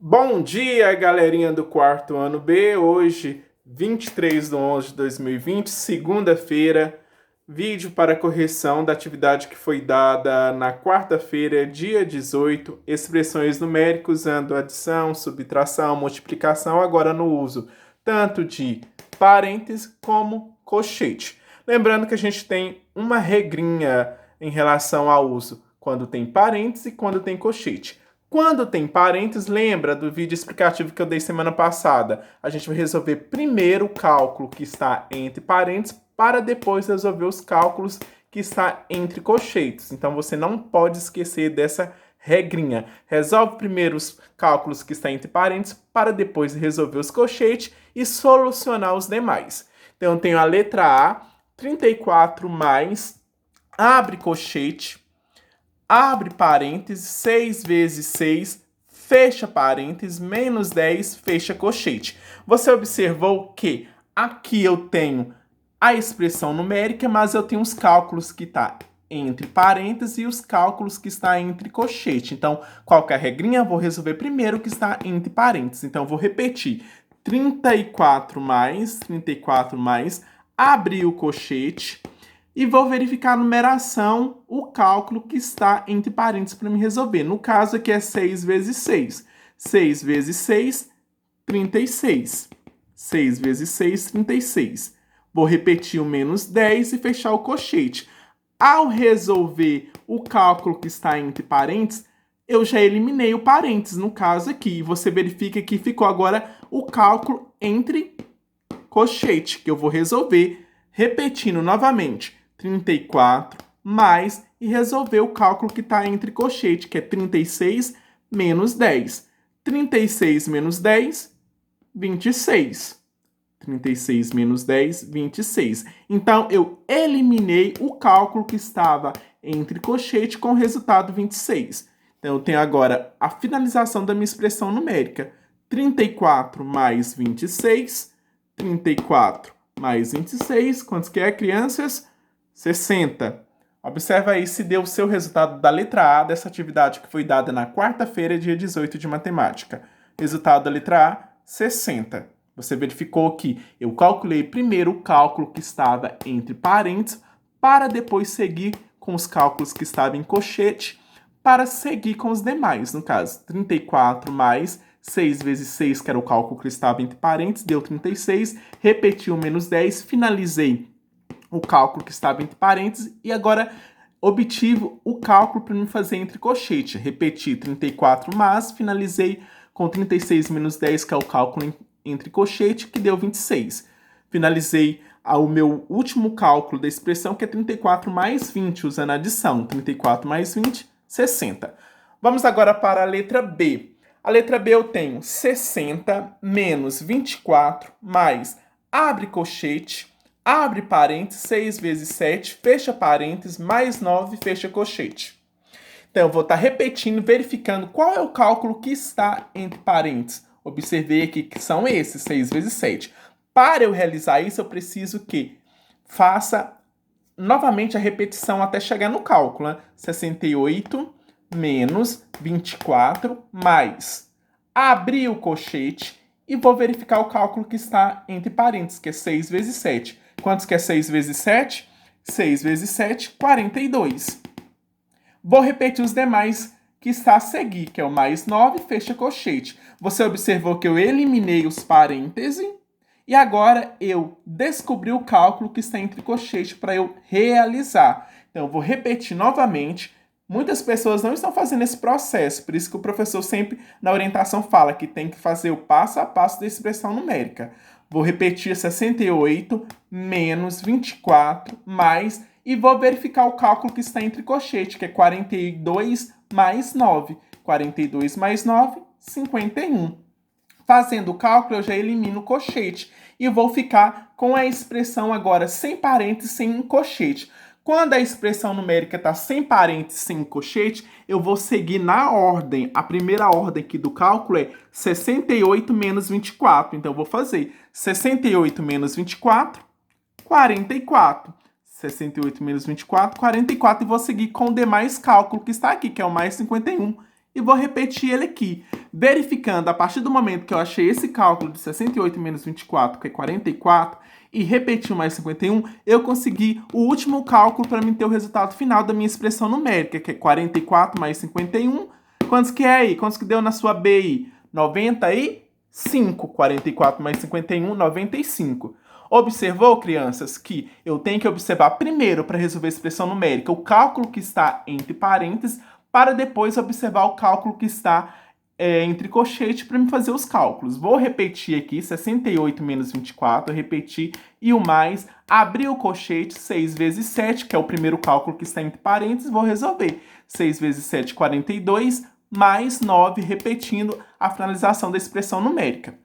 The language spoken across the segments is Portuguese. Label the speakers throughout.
Speaker 1: Bom dia, galerinha do quarto ano B. Hoje, 23/11/2020, segunda-feira, vídeo para correção da atividade que foi dada na quarta-feira, dia 18, expressões numéricas usando adição, subtração, multiplicação, agora no uso tanto de parênteses como colchete. Lembrando que a gente tem uma regrinha em relação ao uso quando tem parênteses e quando tem colchete. Quando tem parênteses, lembra do vídeo explicativo que eu dei semana passada? A gente vai resolver primeiro o cálculo que está entre parênteses para depois resolver os cálculos que está entre colchetes. Então você não pode esquecer dessa regrinha. Resolve primeiro os cálculos que está entre parênteses para depois resolver os colchetes e solucionar os demais. Então eu tenho a letra A, 34 mais, abre colchete, abre parênteses, 6 vezes 6, fecha parênteses, menos 10, fecha colchete. Você observou que aqui eu tenho a expressão numérica, mas eu tenho os cálculos que está entre parênteses e os cálculos que está entre colchete. Então, qual que é a regrinha? Eu vou resolver primeiro o que está entre parênteses. Então, eu vou repetir. 34 mais, abrir o colchete, e vou verificar a numeração, o cálculo que está entre parênteses para me resolver. No caso aqui é 6 vezes 6. 6 vezes 6, 36. 6 vezes 6, 36. Vou repetir o menos 10 e fechar o colchete. Ao resolver o cálculo que está entre parênteses, eu já eliminei o parênteses, no caso aqui. Você verifica que ficou agora o cálculo entre colchete, que eu vou resolver, repetindo novamente. 34 mais e resolver o cálculo que está entre colchete, que é 36 menos 10. 36 menos 10, 26. 36 menos 10, 26. Então, eu eliminei o cálculo que estava entre colchete com o resultado 26. Então, eu tenho agora a finalização da minha expressão numérica. 34 mais 26. 34 mais 26. Quantos que é, crianças? 60. Observa aí se deu o seu resultado da letra A dessa atividade que foi dada na quarta-feira, dia 18 de matemática. Resultado da letra A, 60. Você verificou que eu calculei primeiro o cálculo que estava entre parênteses para depois seguir com os cálculos que estavam em colchete para seguir com os demais. No caso, 34 mais 6 vezes 6, que era o cálculo que estava entre parênteses, deu 36. Repeti o menos 10, finalizei o cálculo que estava entre parênteses e agora obtive o cálculo para me fazer entre colchete. Repeti 34 mais, finalizei com 36 menos 10, que é o cálculo entre colchete, que deu 26. Finalizei o meu último cálculo da expressão, que é 34 mais 20, usando a adição. 34 mais 20, 60. Vamos agora para a letra B. A letra B eu tenho 60 menos 24 mais, abre colchete, abre parênteses, 6 vezes 7, fecha parênteses, mais 9, fecha colchete. Então, eu vou estar repetindo, verificando qual é o cálculo que está entre parênteses. Observei aqui que são esses, 6 vezes 7. Para eu realizar isso, eu preciso que faça novamente a repetição até chegar no cálculo. Né? 68 menos 24 mais. Abrir o colchete e vou verificar o cálculo que está entre parênteses, que é 6 vezes 7. Quantos que é 6 vezes 7? 6 vezes 7, 42. Vou repetir os demais que está a seguir, que é o mais 9, fecha colchete. Você observou que eu eliminei os parênteses e agora eu descobri o cálculo que está entre colchete para eu realizar. Então, eu vou repetir novamente. Muitas pessoas não estão fazendo esse processo, por isso que o professor sempre na orientação fala que tem que fazer o passo a passo da expressão numérica. Vou repetir 68 menos 24 mais e vou verificar o cálculo que está entre colchete, que é 42 mais 9. 42 mais 9, 51. Fazendo o cálculo, eu já elimino o colchete e vou ficar com a expressão agora sem parênteses, sem colchete. Quando a expressão numérica está sem parênteses, sem colchete, eu vou seguir na ordem. A primeira ordem aqui do cálculo é 68 menos 24. Então, eu vou fazer 68 menos 24, 44. 68 menos 24, 44. E vou seguir com o demais cálculo que está aqui, que é o mais 51 e vou repetir ele aqui. Verificando, a partir do momento que eu achei esse cálculo de 68 menos 24, que é 44, e repetir o mais 51, eu consegui o último cálculo para mim ter o resultado final da minha expressão numérica, que é 44 mais 51. Quantos que é aí? Quantos que deu na sua B aí? 95. 44 mais 51, 95. Observou, crianças, que eu tenho que observar primeiro, para resolver a expressão numérica, o cálculo que está entre parênteses, para depois observar o cálculo que está entre colchete para me fazer os cálculos. Vou repetir aqui, 68 menos 24, repetir, e o mais, abrir o colchete, 6 vezes 7, que é o primeiro cálculo que está entre parênteses, vou resolver. 6 vezes 7, 42, mais 9, repetindo a finalização da expressão numérica.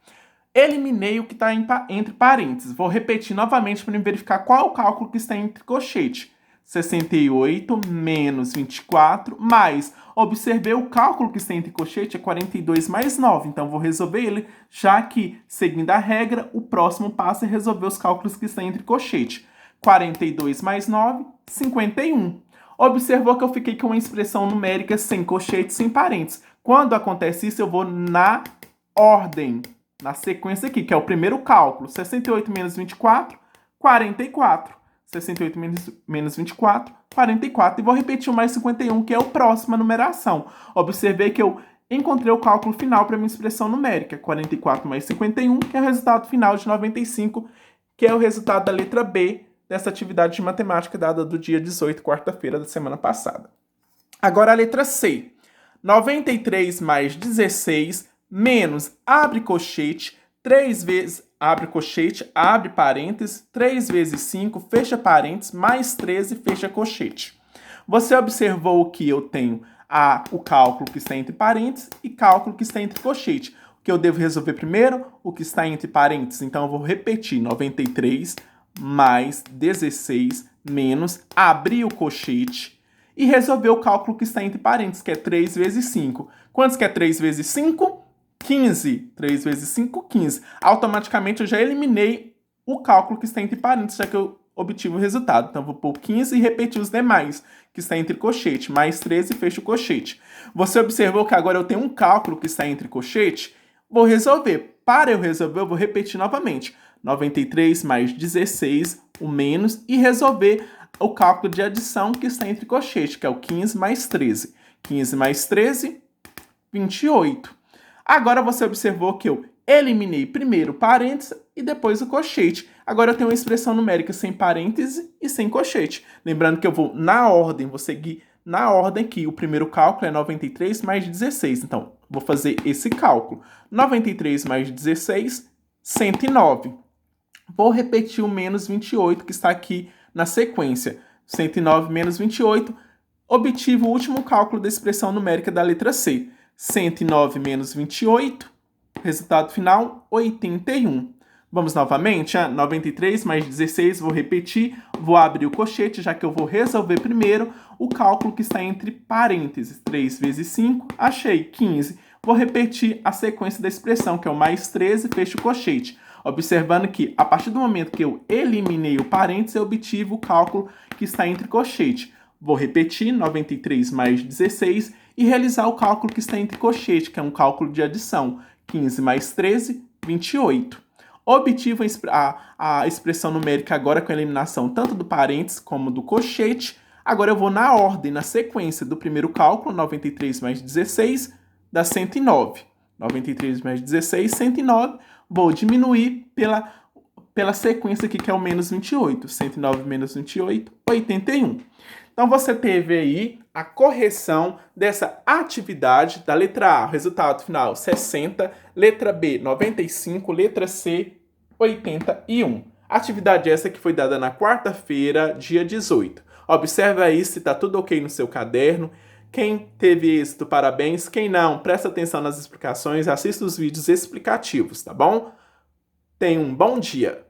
Speaker 1: Eliminei o que está entre parênteses. Vou repetir novamente para verificar qual é o cálculo que está entre colchete. 68 menos 24 mais, observei o cálculo que está entre colchete é 42 mais 9, então vou resolver ele, já que, seguindo a regra, o próximo passo é resolver os cálculos que estão entre colchete. 42 mais 9, 51. Observou que eu fiquei com uma expressão numérica sem colchete, sem parênteses. Quando acontece isso, eu vou na ordem, na sequência aqui, que é o primeiro cálculo. 68 menos 24, 44. 68 menos 24, 44. E vou repetir o mais 51, que é o próximo a numeração. Observei que eu encontrei o cálculo final para minha expressão numérica. 44 mais 51, que é o resultado final de 95, que é o resultado da letra B dessa atividade de matemática dada do dia 18, quarta-feira da semana passada. Agora a letra C. 93 mais 16 menos, abre colchete, 3 vezes, abre colchete, abre parênteses, 3 vezes 5, fecha parênteses, mais 13, fecha colchete. Você observou que eu tenho o cálculo que está entre parênteses e cálculo que está entre colchete. O que eu devo resolver primeiro? O que está entre parênteses. Então, eu vou repetir. 93 mais 16 menos, abrir o colchete e resolver o cálculo que está entre parênteses, que é 3 vezes 5. Quantos que é 3 vezes 5? 15. 3 vezes 5, 15. Automaticamente eu já eliminei o cálculo que está entre parênteses, já que eu obtive o resultado. Então, vou pôr 15 e repetir os demais, que está entre colchete. Mais 13, fecho o colchete. Você observou que agora eu tenho um cálculo que está entre colchete? Vou resolver. Para eu resolver, eu vou repetir novamente. 93 mais 16, o menos, e resolver o cálculo de adição que está entre colchete, que é o 15 mais 13. 15 mais 13, 28. Agora você observou que eu eliminei primeiro o parênteses e depois o colchete. Agora eu tenho uma expressão numérica sem parênteses e sem colchete. Lembrando que eu vou na ordem, vou seguir na ordem que o primeiro cálculo é 93 mais 16. Então, vou fazer esse cálculo. 93 mais 16, 109. Vou repetir o menos 28 que está aqui na sequência. 109 menos 28, obtive o último cálculo da expressão numérica da letra C. 109 menos 28, resultado final, 81. Vamos novamente, 93 mais 16, vou repetir, vou abrir o colchete, já que eu vou resolver primeiro o cálculo que está entre parênteses. 3 vezes 5, achei 15. Vou repetir a sequência da expressão, que é o mais 13, fecho o colchete. Observando que, a partir do momento que eu eliminei o parênteses, eu obtive o cálculo que está entre colchete. Vou repetir, 93 mais 16, e realizar o cálculo que está entre colchete, que é um cálculo de adição. 15 mais 13, 28. Obtive a expressão numérica agora com a eliminação tanto do parênteses como do colchete. Agora eu vou na ordem, na sequência do primeiro cálculo, 93 mais 16, dá 109. 93 mais 16, 109. Vou diminuir pela sequência aqui, que é o menos 28. 109 menos 28, 81. Então, você teve aí a correção dessa atividade da letra A. Resultado final, 60. Letra B, 95. Letra C, 81. Atividade essa que foi dada na quarta-feira, dia 18. Observe aí se está tudo ok no seu caderno. Quem teve êxito, parabéns. Quem não, presta atenção nas explicações, assista os vídeos explicativos, tá bom? Tenha um bom dia.